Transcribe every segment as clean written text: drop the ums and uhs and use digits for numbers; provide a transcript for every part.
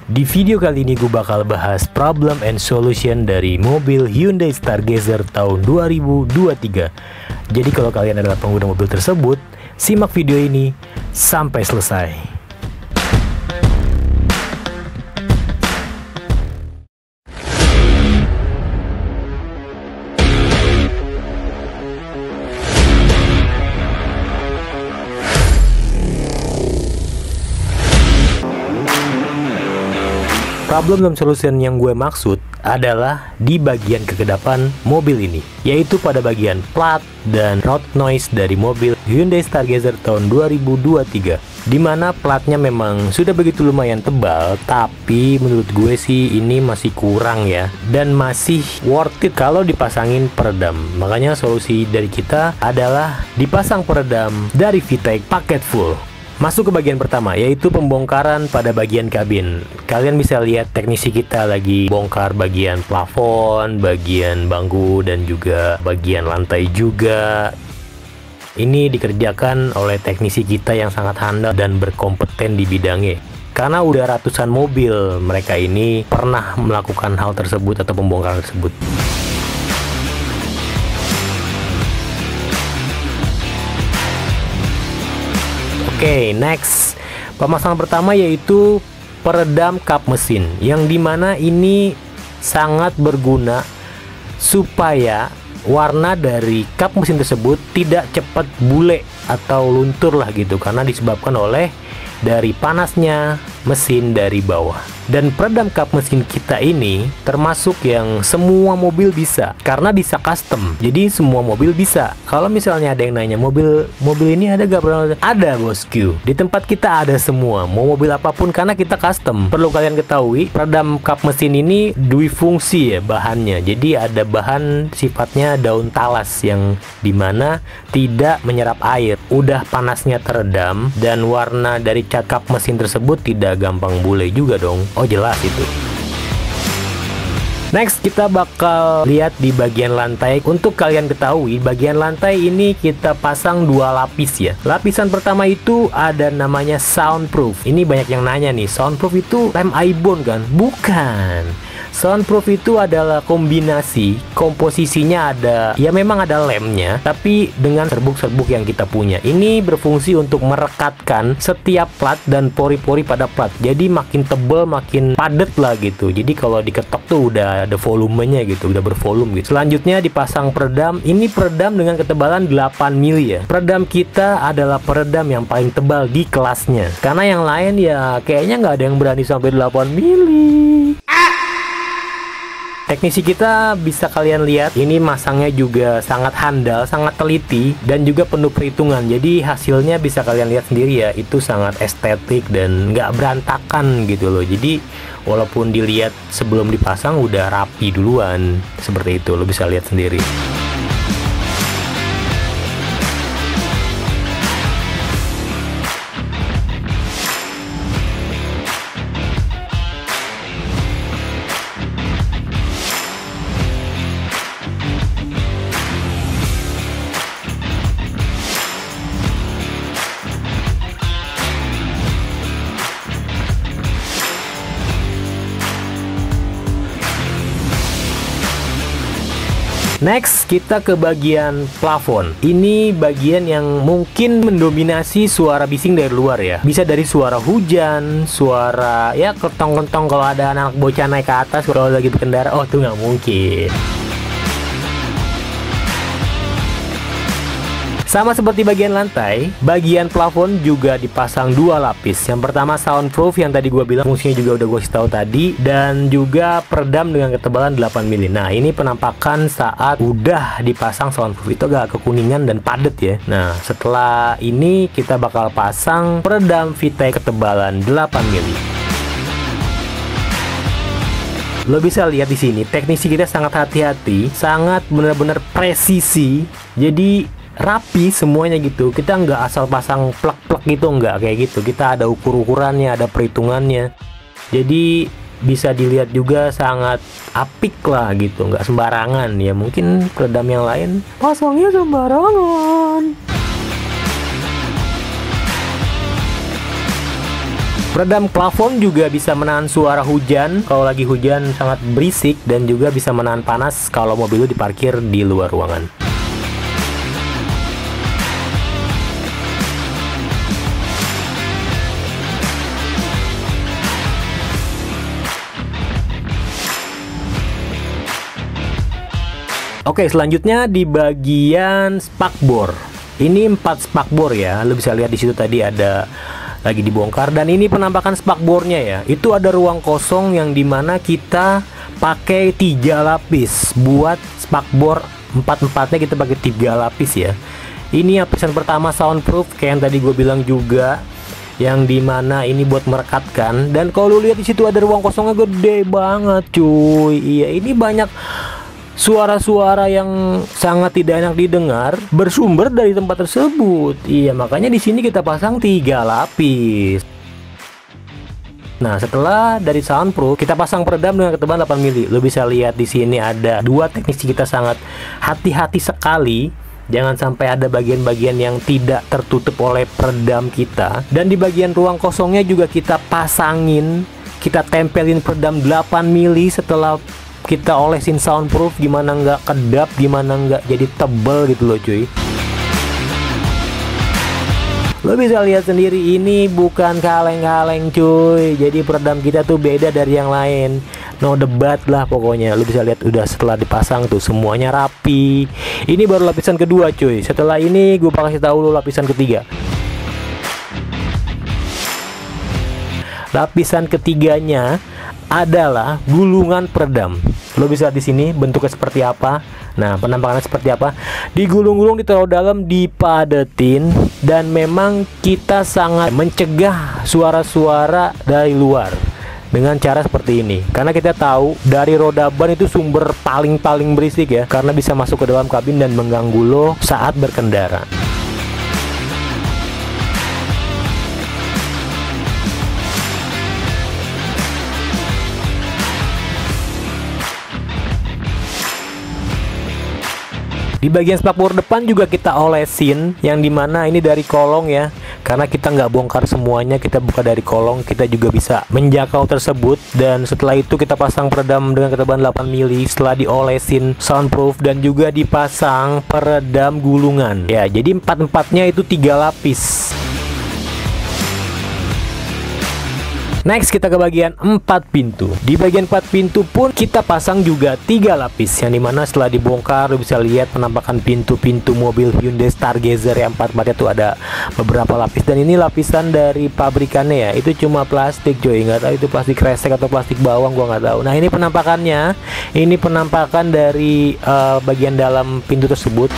Di video kali ini gue bakal bahas problem and solution dari mobil Hyundai Stargazer tahun 2023. Jadi kalau kalian adalah pengguna mobil tersebut, simak video ini sampai selesai. Problem dan solution yang gue maksud adalah di bagian kekedapan mobil ini, yaitu pada bagian plat dan road noise dari mobil Hyundai Stargazer tahun 2023, dimana platnya memang sudah begitu lumayan tebal, tapi menurut gue sih ini masih kurang ya, dan masih worth it kalau dipasangin peredam. Makanya solusi dari kita adalah dipasang peredam dari VTEC paket full. Masuk ke bagian pertama, yaitu pembongkaran pada bagian kabin. Kalian bisa lihat teknisi kita lagi bongkar bagian plafon, bagian bangku, dan juga bagian lantai juga. Ini dikerjakan oleh teknisi kita yang sangat handal dan berkompeten di bidangnya. Karena udah ratusan mobil mereka ini pernah melakukan hal tersebut atau pembongkaran tersebut. Oke, next. Pemasangan pertama yaitu peredam kap mesin, yang dimana ini sangat berguna supaya warna dari kap mesin tersebut tidak cepat bule atau luntur lah gitu, karena disebabkan oleh dari panasnya mesin dari bawah. Dan peredam kap mesin kita ini termasuk yang semua mobil bisa, karena bisa custom. Jadi semua mobil bisa. Kalau misalnya ada yang nanya mobil ini ada gak? Ada bosku. Di tempat kita ada semua, mau mobil apapun, karena kita custom. Perlu kalian ketahui, peredam kap mesin ini dui fungsi ya bahannya. Jadi ada bahan sifatnya daun talas yang dimana tidak menyerap air. Udah panasnya teredam dan warna dari cat kap mesin tersebut tidak gampang bule juga dong. Oh jelas itu. Next kita bakal lihat di bagian lantai. Untuk kalian ketahui, bagian lantai ini kita pasang dua lapis ya. Lapisan pertama itu ada namanya soundproof. Ini banyak yang nanya nih, soundproof itu lem ibon kan? Bukan. Soundproof itu adalah kombinasi, komposisinya ada, ya memang ada lemnya, tapi dengan serbuk-serbuk yang kita punya. Ini berfungsi untuk merekatkan setiap plat dan pori-pori pada plat. Jadi makin tebal, makin padat lah gitu. Jadi kalau diketok tuh udah ada volumenya gitu, udah bervolume gitu. Selanjutnya dipasang peredam. Ini peredam dengan ketebalan 8 mili ya. Peredam kita adalah peredam yang paling tebal di kelasnya. Karena yang lain ya kayaknya nggak ada yang berani sampai 8 mili. Teknisi kita bisa kalian lihat, ini masangnya juga sangat handal, sangat teliti, dan juga penuh perhitungan. Jadi hasilnya bisa kalian lihat sendiri ya, itu sangat estetik dan nggak berantakan gitu loh. Jadi walaupun dilihat sebelum dipasang udah rapi duluan, seperti itu, lo bisa lihat sendiri. Next, kita ke bagian plafon. Ini bagian yang mungkin mendominasi suara bising dari luar ya. Bisa dari suara hujan, suara ya ketong-ketong kalau ada anak bocah naik ke atas kalau lagi berkendara. Oh, itu nggak mungkin. Sama seperti bagian lantai, bagian plafon juga dipasang dua lapis. Yang pertama soundproof yang tadi gue bilang, fungsinya juga udah gue kasih tahu tadi, dan juga peredam dengan ketebalan 8 mili. Nah, ini penampakan saat udah dipasang soundproof, itu agak kekuningan dan padat ya. Nah, setelah ini kita bakal pasang peredam VTEC ketebalan 8 mili. Lo bisa lihat di sini, teknisi kita sangat hati-hati, sangat benar-benar presisi. Jadi rapi semuanya gitu. Kita nggak asal pasang plek-plek gitu, nggak kayak gitu. Kita ada ukur-ukurannya, ada perhitungannya. Jadi bisa dilihat juga sangat apik lah gitu, nggak sembarangan ya. Mungkin peredam yang lain pasangnya sembarangan. Peredam plafon juga bisa menahan suara hujan kalau lagi hujan sangat berisik, dan juga bisa menahan panas kalau mobil lu diparkir di luar ruangan. Oke, selanjutnya di bagian spakbor. Ini 4 spakbor ya. Lo bisa lihat di situ tadi ada lagi dibongkar, dan ini penampakan spakbornya ya. Itu ada ruang kosong yang dimana kita pakai 3 lapis buat spakbor. 4-4-nya kita pakai 3 lapis ya. Ini lapisan pertama soundproof kayak yang tadi gue bilang juga, yang dimana ini buat merekatkan. Dan kalau lu lihat di situ ada ruang kosongnya gede banget cuy. Iya, ini banyak suara-suara yang sangat tidak enak didengar bersumber dari tempat tersebut. Iya, makanya di sini kita pasang 3 lapis. Nah, setelah dari soundproof, kita pasang peredam dengan ketebalan 8 mili. Lo bisa lihat di sini ada 2 teknisi kita sangat hati-hati sekali. Jangan sampai ada bagian-bagian yang tidak tertutup oleh peredam kita. Dan di bagian ruang kosongnya juga kita pasangin, kita tempelin peredam 8 mili setelah kita olesin soundproof. Gimana nggak kedap, gimana nggak jadi tebel gitu loh cuy. Lo bisa lihat sendiri, ini bukan kaleng-kaleng cuy. Jadi peredam kita tuh beda dari yang lain, no debat lah pokoknya. Lo bisa lihat udah setelah dipasang tuh semuanya rapi. Ini baru lapisan kedua cuy. Setelah ini gue bakal kasih tahu lo lapisan ketiga. Lapisan ketiganya adalah gulungan peredam. Lo bisa di sini bentuknya seperti apa. Nah, penampakannya seperti apa. Digulung-gulung, ditaruh dalam, dipadetin, dan memang kita sangat mencegah suara-suara dari luar dengan cara seperti ini. Karena kita tahu dari roda ban itu sumber paling berisik ya, karena bisa masuk ke dalam kabin dan mengganggu lo saat berkendara. Di bagian spakbor depan juga kita olesin, yang dimana ini dari kolong ya, karena kita nggak bongkar semuanya, kita buka dari kolong, kita juga bisa menjangkau tersebut. Dan setelah itu kita pasang peredam dengan ketebalan 8 mili setelah diolesin soundproof, dan juga dipasang peredam gulungan ya. Jadi 4-4-nya itu 3 lapis. Next kita ke bagian 4 pintu. Di bagian 4 pintu pun kita pasang juga 3 lapis, yang dimana setelah dibongkar lo bisa lihat penampakan pintu-pintu mobil Hyundai Stargazer yang 4-4 itu ada beberapa lapis. Dan ini lapisan dari pabrikannya ya, itu cuma plastik coy, nggak tahu itu plastik kresek atau plastik bawang, gua nggak tahu. Nah, ini penampakannya, ini penampakan dari bagian dalam pintu tersebut.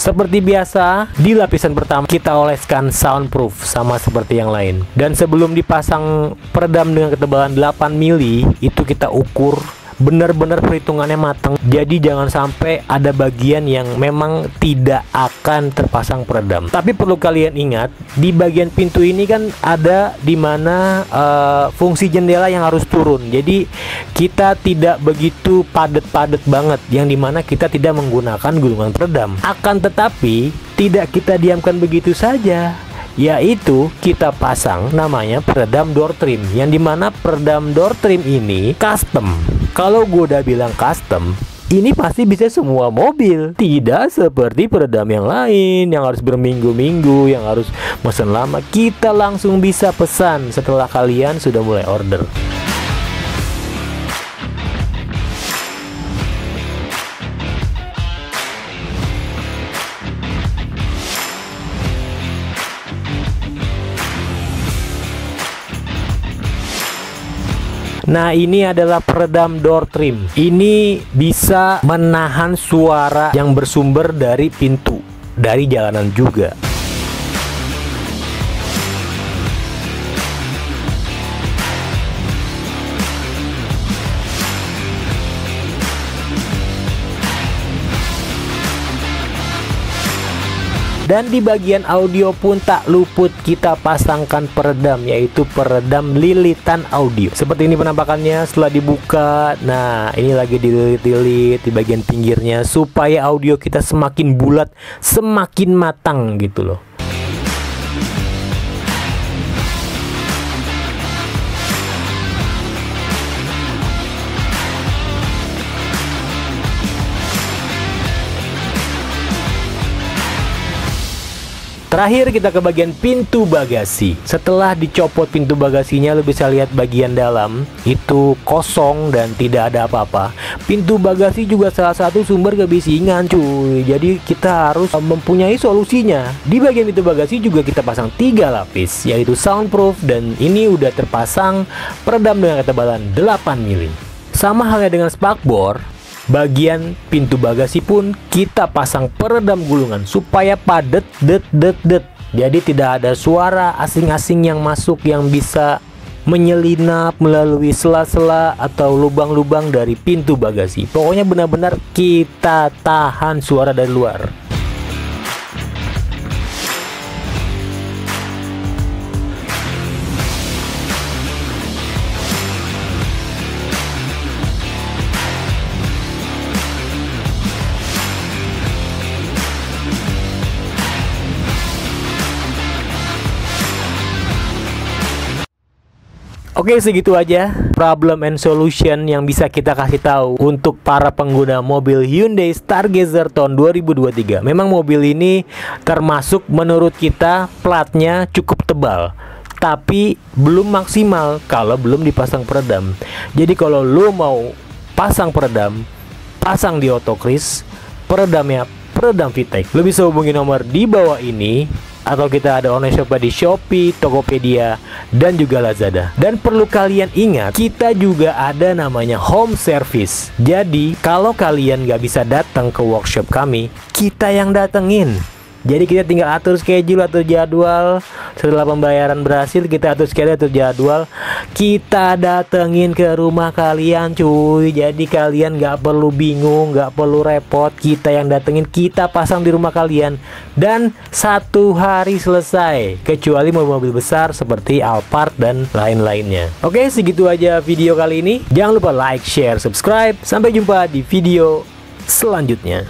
Seperti biasa, di lapisan pertama kita oleskan soundproof sama seperti yang lain. Dan sebelum dipasang peredam dengan ketebalan 8 mili, itu kita ukur benar-benar perhitungannya matang. Jadi jangan sampai ada bagian yang memang tidak akan terpasang peredam. Tapi perlu kalian ingat, di bagian pintu ini kan ada dimana fungsi jendela yang harus turun. Jadi kita tidak begitu padat-padat banget, yang dimana kita tidak menggunakan gulungan peredam. Akan tetapi tidak kita diamkan begitu saja, yaitu kita pasang namanya peredam door trim, yang dimana peredam door trim ini custom. Kalau gue udah bilang custom, ini pasti bisa semua mobil, tidak seperti peredam yang lain yang harus berminggu-minggu, yang harus mesen lama. Kita langsung bisa pesan setelah kalian sudah mulai order. Nah, ini adalah peredam door trim. Ini bisa menahan suara yang bersumber dari pintu, dari jalanan juga. Dan di bagian audio pun tak luput kita pasangkan peredam, yaitu peredam lilitan audio. Seperti ini penampakannya setelah dibuka. Nah, ini lagi dililit-lilit di bagian pinggirnya supaya audio kita semakin bulat, semakin matang gitu loh. Terakhir kita ke bagian pintu bagasi. Setelah dicopot pintu bagasinya, lo bisa lihat bagian dalam itu kosong dan tidak ada apa-apa. Pintu bagasi juga salah satu sumber kebisingan cuy. Jadi kita harus mempunyai solusinya. Di bagian pintu bagasi juga kita pasang 3 lapis, yaitu soundproof, dan ini udah terpasang peredam dengan ketebalan 8 mili. Sama halnya dengan spakbor, bagian pintu bagasi pun kita pasang peredam gulungan supaya padat det. Jadi tidak ada suara asing-asing yang masuk yang bisa menyelinap melalui sela-sela atau lubang-lubang dari pintu bagasi. Pokoknya benar-benar kita tahan suara dari luar. Oke, segitu aja problem and solution yang bisa kita kasih tahu untuk para pengguna mobil Hyundai Stargazer tahun 2023. Memang mobil ini termasuk menurut kita platnya cukup tebal, tapi belum maksimal kalau belum dipasang peredam. Jadi kalau lo mau pasang peredam, pasang di Autokris, peredamnya peredam VTEC. Lo bisa hubungi nomor di bawah ini, atau kita ada online shop di Shopee, Tokopedia, dan juga Lazada. Dan perlu kalian ingat, kita juga ada namanya home service. Jadi kalau kalian nggak bisa datang ke workshop kami, kita yang datengin. Jadi kita tinggal atur schedule, atur jadwal. Setelah pembayaran berhasil, kita atur schedule, atur jadwal, kita datengin ke rumah kalian cuy. Jadi kalian nggak perlu bingung, nggak perlu repot. Kita yang datengin, kita pasang di rumah kalian, dan 1 hari selesai. Kecuali mobil-mobil besar seperti Alphard dan lain-lainnya. Oke, segitu aja video kali ini. Jangan lupa like, share, subscribe. Sampai jumpa di video selanjutnya.